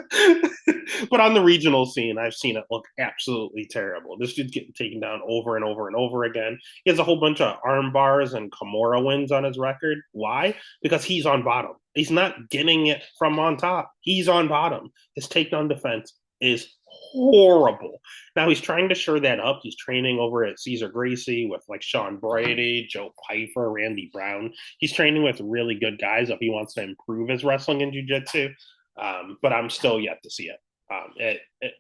But on the regional scene, I've seen it look absolutely terrible. This dude's getting taken down over and over and over again. He has a whole bunch of arm bars and Kimura wins on his record. Why? Because he's on bottom. He's not getting it from on top. He's on bottom. His takedown defense is horrible. Now he's trying to shore that up. He's training over at Cesar Gracie with like Sean Brady, Joe Pyfer, Randy Brown. He's training with really good guys if he wants to improve his wrestling and jiu-jitsu. But I'm still yet to see it.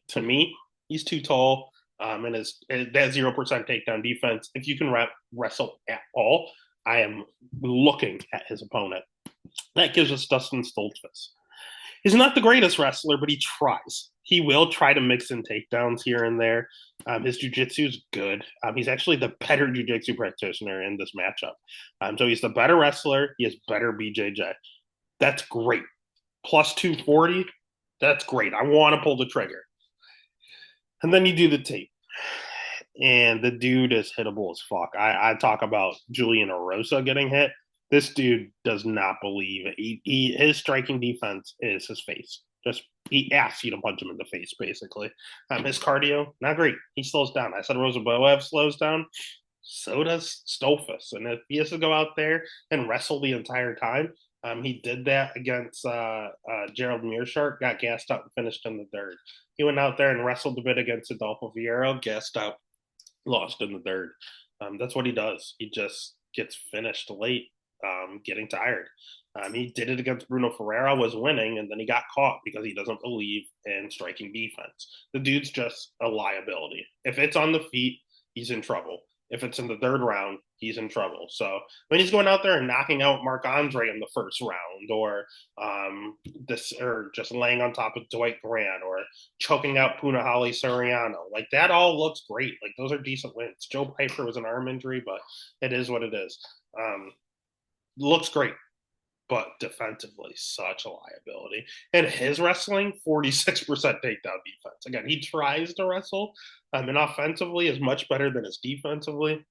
To me, he's too tall. And that 0% takedown defense, if you can wrestle at all, I am looking at his opponent. That gives us Dustin Stoltzfus. He's not the greatest wrestler, but he tries. He will try to mix in takedowns here and there. His jiu-jitsu is good. He's actually the better jiu-jitsu practitioner in this matchup. So he's the better wrestler. He has better BJJ. That's great. Plus 240, that's great. I want to pull the trigger. And then you do the tape. And the dude is hittable as fuck. I talk about Julian Erosa getting hit. This dude does not believe it. His striking defense is his face. Just he asks you to punch him in the face, basically. His cardio, not great. He slows down. I said Rosaboev slows down. So does Stoltzfus. And if he has to go out there and wrestle the entire time, he did that against Gerald Meerschaert, got gassed out and finished in the third. He went out there and wrestled a bit against Adolfo Fierro, gassed out, lost in the third. That's what he does. He just gets finished late, getting tired. He did it against Bruno Ferreira, was winning, and then he got caught because he doesn't believe in striking defense. The dude's just a liability. If it's on the feet, he's in trouble. If it's in the third round, he's in trouble. So when he's going out there and knocking out Marc Andre in the first round, or just laying on top of Dwight Grant, or choking out Punahele Soriano, like that all looks great. Like those are decent wins. Joe Piper was an arm injury, but it is what it is. Looks great, but defensively, such a liability. And his wrestling, 46% takedown defense. Again, he tries to wrestle, and offensively is much better than his defensively,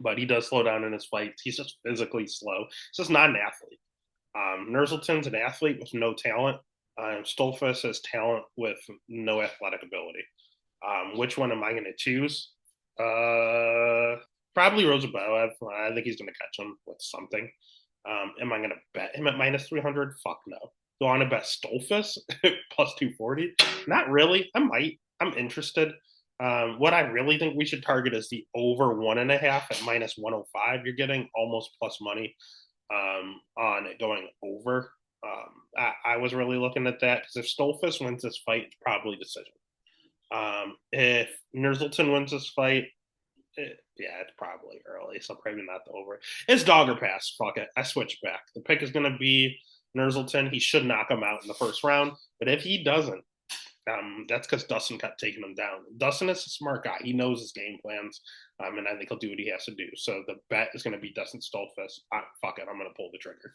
but he does slow down in his fights. He's just physically slow. He's just not an athlete. Nurzulton's an athlete with no talent. Stolfus has talent with no athletic ability. Which one am I going to choose? Probably Rosabaev. I think he's going to catch him with something. Am I going to bet him at minus 300? Fuck no. Do I want to bet Stolfus plus 240? Not really. I might. I'm interested. What I really think we should target is the over 1.5 at minus 105. You're getting almost plus money on it going over. I was really looking at that because if Stolfus wins this fight, it's probably decision. If Nurzulton wins this fight, yeah, it's probably early, so probably not the over. It's dog or pass. Fuck it. I switch back. The pick is going to be Nurzulton. He should knock him out in the first round, but if he doesn't, that's because Dustin kept taking him down. Dustin is a smart guy. He knows his game plans, and I think he'll do what he has to do. So the bet is going to be Dustin Stolfus. Fuck it. I'm going to pull the trigger.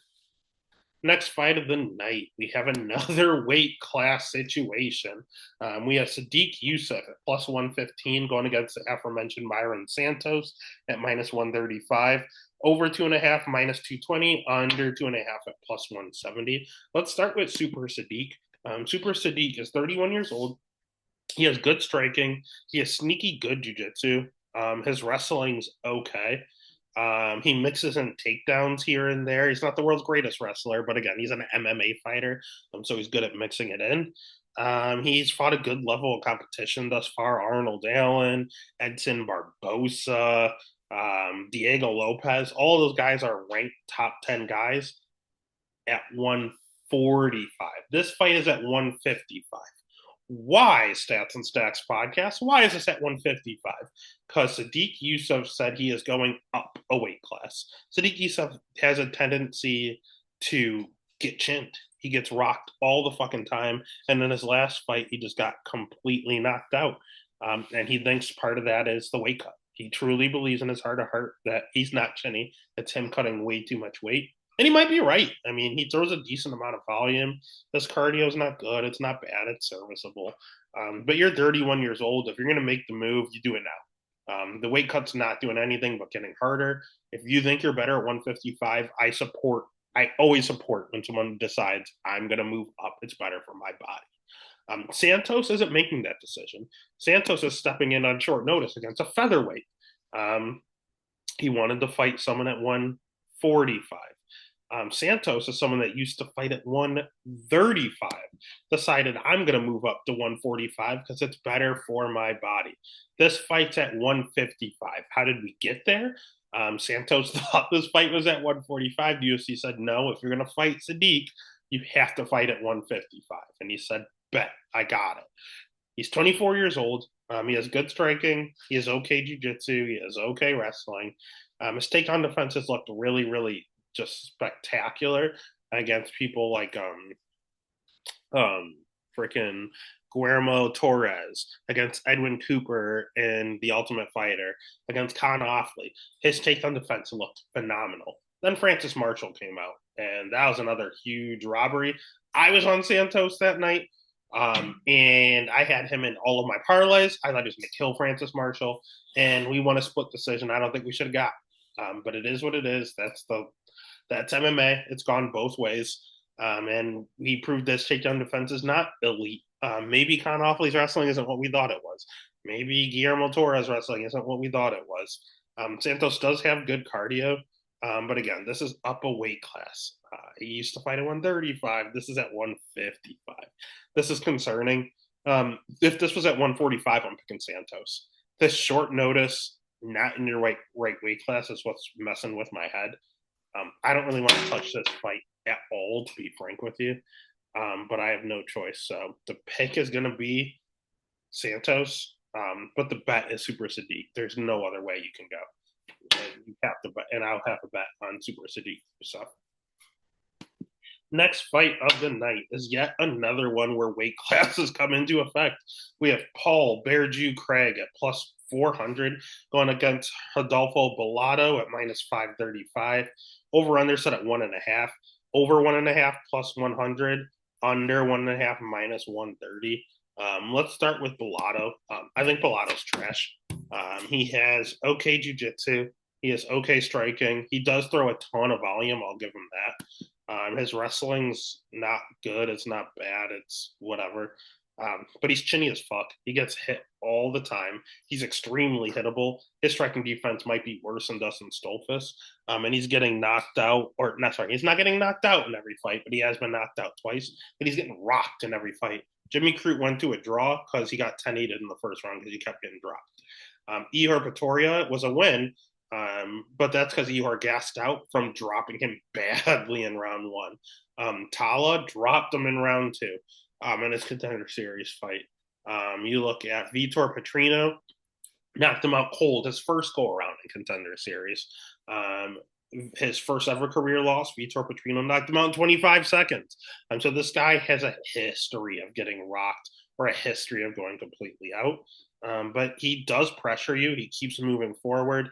Next fight of the night, we have another weight class situation. We have Sadiq Youssef at plus 115 going against the aforementioned Myron Santos at minus 135. Over 2.5 minus 220, under 2.5 at plus 170. Let's start with Super Sadiq. Super Sadiq is 31 years old. He has good striking. He has sneaky good jiu-jitsu. His wrestling's okay. He mixes in takedowns here and there. He's not the world's greatest wrestler, but again, he's an MMA fighter, so he's good at mixing it in. He's fought a good level of competition thus far. Arnold Allen, Edson Barbosa, Diego Lopez, all those guys are ranked top 10 guys at 145. This fight is at 155. Why, Stats and Stacks podcast? Why is this at 155? Because Sadiq Youssef said he is going up a weight class. Sadiq Youssef has a tendency to get chinned. He gets rocked all the fucking time. And in his last fight, he just got completely knocked out. And he thinks part of that is the weight cut. He truly believes in his heart of heart that he's not chinny. It's him cutting way too much weight. And he might be right. I mean, he throws a decent amount of volume. His cardio is not good. It's not bad. It's serviceable. But you're 31 years old. If you're going to make the move, you do it now. The weight cut's not doing anything but getting harder. If you think you're better at 155, I always support when someone decides I'm going to move up. It's better for my body. Santos isn't making that decision. Santos is stepping in on short notice against a featherweight. He wanted to fight someone at 145. Santos is someone that used to fight at 135, decided I'm going to move up to 145 because it's better for my body. This fight's at 155. How did we get there? Santos thought this fight was at 145. The UFC said, no, if you're going to fight Sadiq, you have to fight at 155. And he said, bet, I got it. He's 24 years old. He has good striking. He has okay jiu-jitsu. He has okay wrestling. His takedown defenses looked really, really just spectacular against people like freaking Guillermo Torres, against Edwin Cooper in The Ultimate Fighter, against Con Offley. His takedown defense looked phenomenal. Then Francis Marshall came out, and that was another huge robbery. I was on Santos that night, and I had him in all of my parlays. I thought he was going to kill Francis Marshall, and we won a split decision. I don't think we should have got, but it is what it is. That's MMA. It's gone both ways. And he proved this takedown defense is not elite. Maybe Con Offley's wrestling isn't what we thought it was. Maybe Guillermo Torres wrestling isn't what we thought it was. Santos does have good cardio. But again, this is up a weight class. He used to fight at 135. This is at 155. This is concerning. If this was at 145, I'm picking Santos. This short notice, not in your right weight class, is what's messing with my head. I don't really want to touch this fight at all, to be frank with you. But I have no choice. So the pick is going to be Santos. But the bet is Super Sadiq. There's no other way you can go. And you have to bet, and I'll have a bet on Super Sadiq. So next fight of the night is yet another one where weight classes come into effect. We have Paul Bear Jew Craig at plus 400 going against Rodolfo Bellato at minus 535. Over under set at 1.5. Over 1.5 plus 100. Under 1.5 minus 130. Let's start with Bellato. I think Bellato's trash. He has okay jiu-jitsu. He has okay striking. He does throw a ton of volume. I'll give him that. His wrestling's not good. It's not bad. It's whatever. But he's chinny as fuck. He gets hit all the time. He's extremely hittable. His striking defense might be worse than Dustin Stolfus. And he's getting knocked out, or not, sorry, he's not getting knocked out in every fight, but he has been knocked out twice. But he's getting rocked in every fight. Jimmy Crute went to a draw because he got 10-8 in the first round because he kept getting dropped. Ihor Pretoria was a win, but that's because Ihor gassed out from dropping him badly in round one. Tala dropped him in round two in his contender series fight. You look at Vitor Petrino, knocked him out cold his first go around in contender series. His first ever career loss, Vitor Petrino knocked him out in 25 seconds. So this guy has a history of getting rocked or a history of going completely out. But he does pressure you. He keeps moving forward.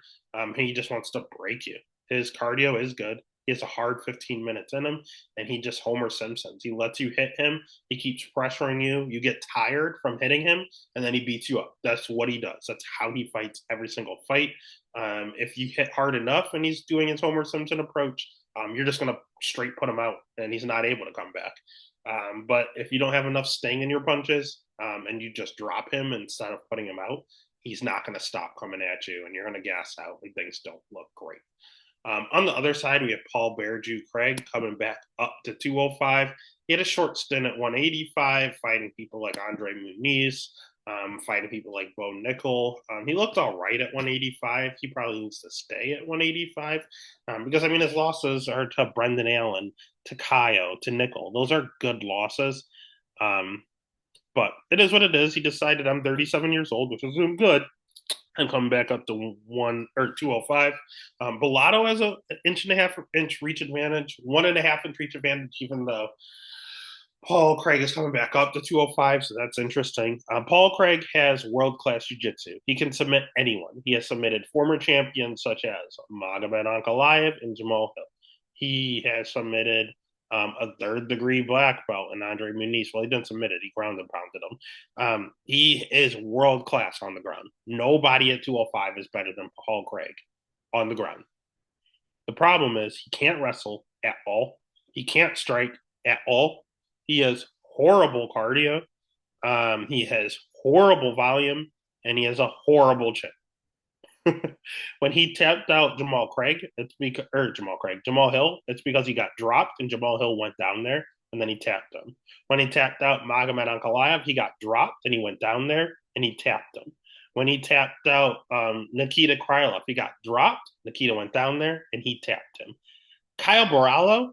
He just wants to break you. His cardio is good. He has a hard 15 minutes in him, and he just Homer Simpsons. He lets you hit him. He keeps pressuring you. You get tired from hitting him, and then he beats you up. That's what he does. That's how he fights every single fight. If you hit hard enough and he's doing his Homer Simpson approach, you're just going to straight put him out, and he's not able to come back. But if you don't have enough sting in your punches and you just drop him instead of putting him out, he's not going to stop coming at you, and you're going to gas out, and things don't look great. On the other side, we have Paul Bearju Craig coming back up to 205. He had a short stint at 185, fighting people like Andre Muniz, fighting people like Bo Nickel. He looked all right at 185. He probably needs to stay at 185 because, I mean, his losses are to Brendan Allen, to Kaio, to Nickel. Those are good losses. But it is what it is. He decided I'm 37 years old, which is good. I'm coming back up to 205. Bellato has an inch and a half inch reach advantage, 1.5 inch reach advantage, even though Paul Craig is coming back up to 205, so that's interesting. Paul Craig has world class jiu-jitsu. He can submit anyone. He has submitted former champions such as Magomed Ankalaev and Jamal Hill. He has submitted a third degree black belt in Andre Muniz. Well, he didn't submit it. He ground and pounded him. He is world class on the ground. Nobody at 205 is better than Paul Craig on the ground. The problem is he can't wrestle at all. He can't strike at all. He has horrible cardio. He has horrible volume, and he has a horrible chin. When he tapped out Jamal Hill, it's because he got dropped and Jamal Hill went down there and then he tapped him. When he tapped out Magomed Ankalaev, he got dropped and he went down there and he tapped him. When he tapped out Nikita Krylov, he got dropped. Nikita went down there and he tapped him. Kyle Borrallo,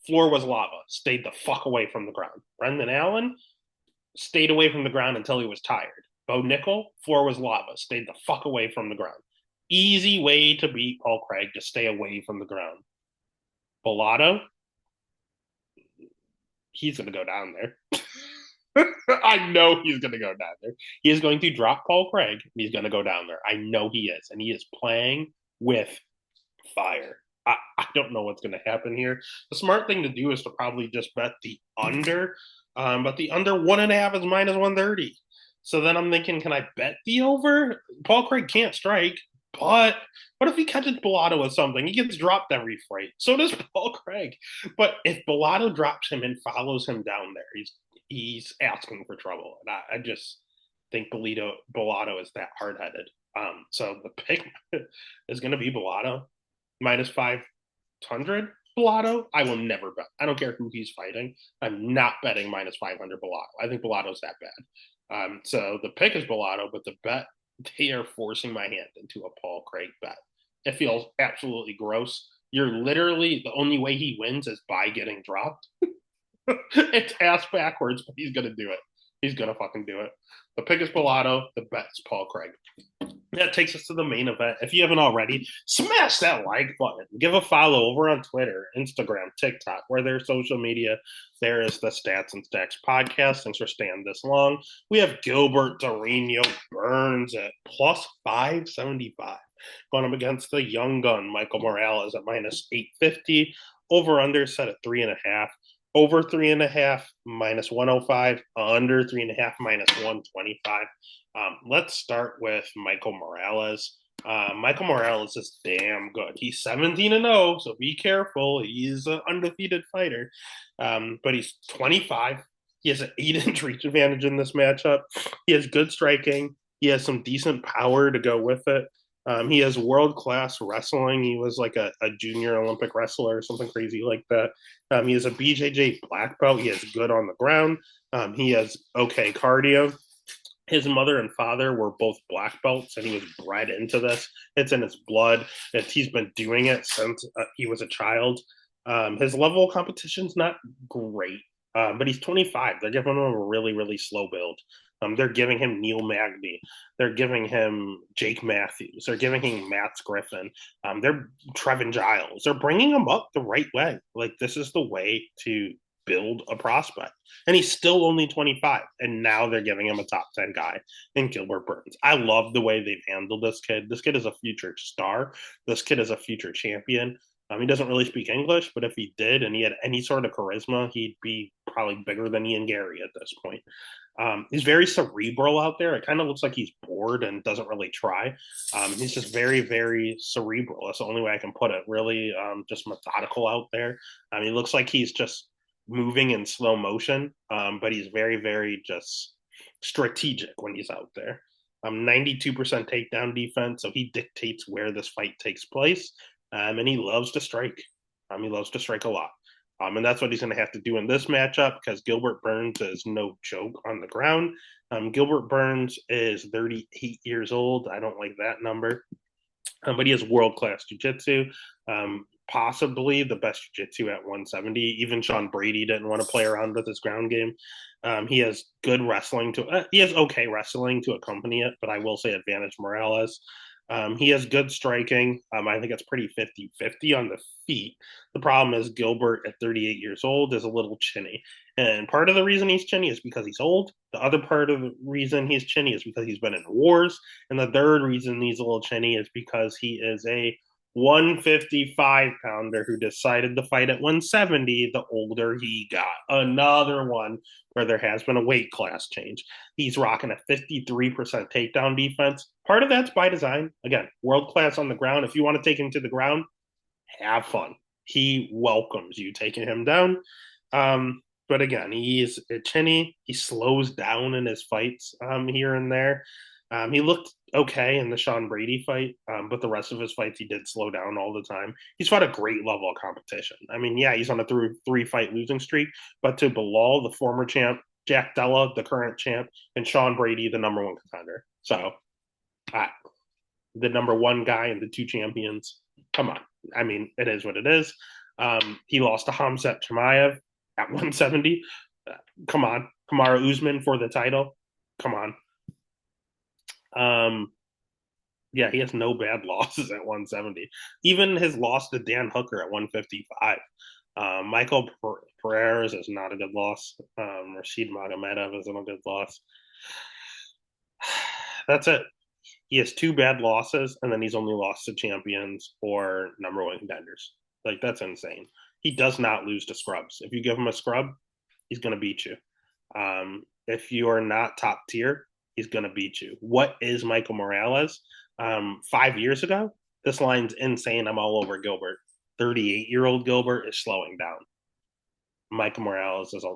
floor was lava, stayed the fuck away from the ground. Brendan Allen stayed away from the ground until he was tired. Bo Nickel, floor was lava, stayed the fuck away from the ground. Easy way to beat Paul Craig, to stay away from the ground. Bellato, he's going to go down there. I know he's going to go down there. He is going to drop Paul Craig, and he's going to go down there. I know he is, and he is playing with fire. I don't know what's going to happen here. The smart thing to do is to probably just bet the under, but the under 1.5 is minus 130. So then I'm thinking, can I bet the over? Paul Craig can't strike, but what if he catches Bellato with something? He gets dropped every fight. So does Paul Craig. But if Bellato drops him and follows him down there, he's asking for trouble. And I just think Bellato is that hard headed. So the pick is going to be Bellato minus 500. Bellato, I will never bet. I don't care who he's fighting. I'm not betting minus 500 Bellato. I think Bellato's that bad. So the pick is Bellato, but the bet, they are forcing my hand into a Paul Craig bet. It feels absolutely gross. You're literally, the only way he wins is by getting dropped. It's ass backwards, but he's going to do it. He's going to fucking do it. The pick is Bellato. The bet is Paul Craig. That takes us to the main event. If you haven't already, smash that like button. Give a follow over on Twitter, Instagram, TikTok, where there's social media. There is the Stats and Stacks podcast. Thanks for staying this long. We have Gilbert Durinho Burns at plus 575. Going up against the young gun, Michael Morales at minus 850. Over under set at 3.5. Over 3.5 minus 105. Under 3.5 minus 125. Let's start with Michael Morales. Michael Morales is damn good. He's 17-0, so be careful. He's an undefeated fighter, but he's 25. He has an 8-inch reach advantage in this matchup. He has good striking. He has some decent power to go with it. He has world class wrestling. He was like a junior Olympic wrestler or something crazy like that. He has a BJJ black belt. He has good on the ground. He has okay cardio. His mother and father were both black belts, and he was bred into this. It's in his blood. He's been doing it since he was a child. His level of competition's not great, but he's 25. They're giving him a really, really slow build. They're giving him Neil Magny. They're giving him Jake Matthews. They're giving him Matt Griffin. They're Trevin Giles. They're bringing him up the right way. Like, this is the way to build a prospect. And he's still only 25. And now they're giving him a top 10 guy in Gilbert Burns. I love the way they've handled this kid. This kid is a future star. This kid is a future champion. He doesn't really speak English, but if he did and he had any sort of charisma, he'd be probably bigger than Ian Gary at this point. He's very cerebral out there. It kind of looks like he's bored and doesn't really try. He's just very, very cerebral. That's the only way I can put it. Really, just methodical out there. He looks like he's just moving in slow motion, but he's very, very just strategic when he's out there. 92% takedown defense, so he dictates where this fight takes place, and he loves to strike. He loves to strike a lot. And that's what he's going to have to do in this matchup because Gilbert Burns is no joke on the ground. Gilbert Burns is 38 years old. I don't like that number. But he has world class jiu-jitsu, possibly the best jiu-jitsu at 170. Even Sean Brady didn't want to play around with his ground game. He has good wrestling he has okay wrestling to accompany it, but I will say advantage Morales. He has good striking. I think it's pretty 50-50 on the feet. The problem is Gilbert at 38 years old is a little chinny. And part of the reason he's chinny is because he's old. The other part of the reason he's chinny is because he's been in wars. And the third reason he's a little chinny is because he is a 155 pounder who decided to fight at 170 the older he got. Another one where there has been a weight class change. He's rocking a 53% takedown defense. Part of that's by design. Again, world class on the ground. If you want to take him to the ground, have fun. He welcomes you taking him down. But again, he's a chinny. He slows down in his fights here and there. He looked okay in the Sean Brady fight, but the rest of his fights he did slow down all the time. He's fought a great level of competition. I mean, yeah, he's on a three-fight losing streak, but to Bilal, the former champ, Jack Della, the current champ, and Sean Brady, the number one contender. So, the number one guy and the two champions. Come on. I mean, it is what it is. He lost to Hamzat Chimaev at 170. Come on. Kamaru Usman for the title. Come on. Yeah, he has no bad losses at 170. Even his loss to Dan Hooker at 155. Michael Pereira's is not a good loss. Rashid Magomedov isn't a good loss. That's it. He has two bad losses, and then he's only lost to champions or number one contenders. Like, that's insane. He does not lose to scrubs. If you give him a scrub, he's going to beat you. If you are not top tier, he's going to beat you. What is Michael Morales? 5 years ago, this line's insane. I'm all over Gilbert. 38-year-old Gilbert is slowing down. Michael Morales is a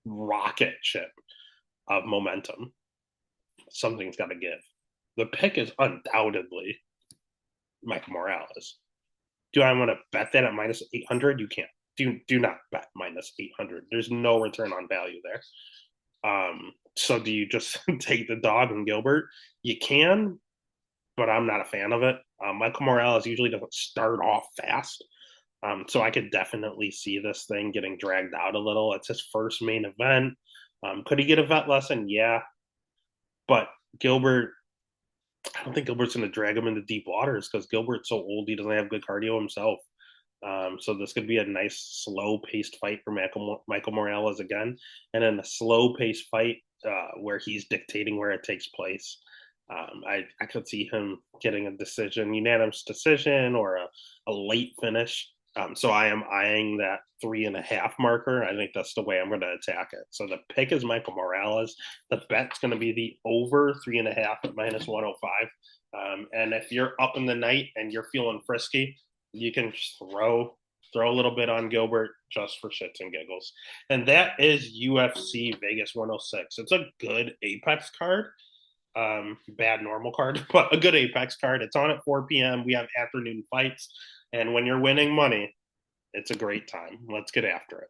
rocket ship of momentum. Something's got to give. The pick is undoubtedly Michael Morales. Do I want to bet that at minus 800? You can't. Do not bet minus 800. There's no return on value there. So do you just take the dog and Gilbert? You can, but I'm not a fan of it. Michael Morales usually doesn't start off fast. So I could definitely see this thing getting dragged out a little. It's his first main event. Could he get a vet lesson? Yeah. But Gilbert, I don't think Gilbert's going to drag him into deep waters because Gilbert's so old he doesn't have good cardio himself. So this could be a nice slow-paced fight for Michael Morales again, and then a slow-paced fight where he's dictating where it takes place. I could see him getting a decision, unanimous decision, or a late finish. So I am eyeing that 3.5 marker. I think that's the way I'm going to attack it. So the pick is Michael Morales. The bet's going to be the over 3.5 at minus 105. And if you're up in the night and you're feeling frisky, you can just throw a little bit on Gilbert just for shits and giggles. And that is UFC Vegas 106. It's a good Apex card. Bad normal card, but a good Apex card. It's on at 4 p.m. We have afternoon fights. And when you're winning money, it's a great time. Let's get after it.